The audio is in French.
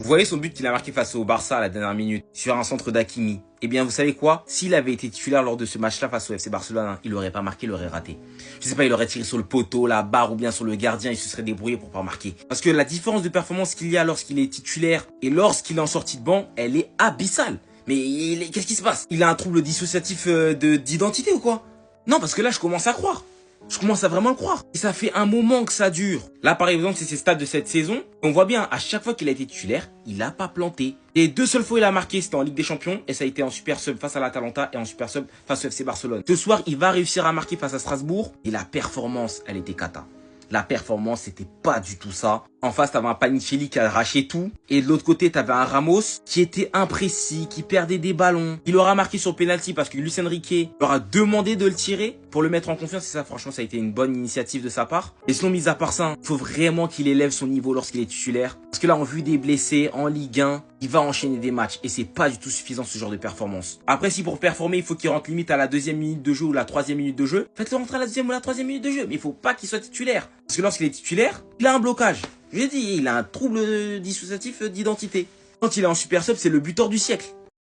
Vous voyez son but qu'il a marqué face au Barça à la dernière minute, sur un centre d'Hakimi. Eh bien, vous savez quoi? S'il avait été titulaire lors de ce match-là face au FC Barcelone, hein, il aurait pas marqué, il aurait raté. Je sais pas, il aurait tiré sur le poteau, la barre ou bien sur le gardien, il se serait débrouillé pour pas marquer. Parce que la différence de performance qu'il y a lorsqu'il est titulaire et lorsqu'il est en sortie de banc, elle est abyssale. Mais qu'est-ce qui se passe? Il a un trouble dissociatif d'identité ou quoi? Non, parce que là, je commence à croire. Je commence à vraiment le croire. Et ça fait un moment que ça dure. Là, par exemple, c'est ses stats de cette saison. On voit bien, à chaque fois qu'il a été titulaire, il a pas planté. Les deux seules fois où il a marqué, c'était en Ligue des Champions. Et ça a été en Super Sub face à l'Atalanta et en Super Sub face au FC Barcelone. Ce soir, il va réussir à marquer face à Strasbourg. Et la performance, elle était cata. La performance, c'était pas du tout ça. En face, t'avais un Panicelli qui a arraché tout. Et de l'autre côté, t'avais un Ramos qui était imprécis, qui perdait des ballons. Il aura marqué sur penalty parce que Luis Enrique leur a demandé de le tirer pour le mettre en confiance. Et ça, franchement, ça a été une bonne initiative de sa part. Et sinon, mis à part ça, il faut vraiment qu'il élève son niveau lorsqu'il est titulaire. Parce que là, en vue des blessés, en Ligue 1, il va enchaîner des matchs. Et c'est pas du tout suffisant ce genre de performance. Après, si pour performer, il faut qu'il rentre limite à la 2e minute de jeu ou la 3e minute de jeu, faites-le rentrer à la 2e ou la 3e minute de jeu. Mais il faut pas qu'il soit titulaire. Parce que lorsqu'il est titulaire, il a un blocage. Je l'ai dit, il a un trouble dissociatif d'identité. Quand il est en Super Sub, c'est le buteur du siècle.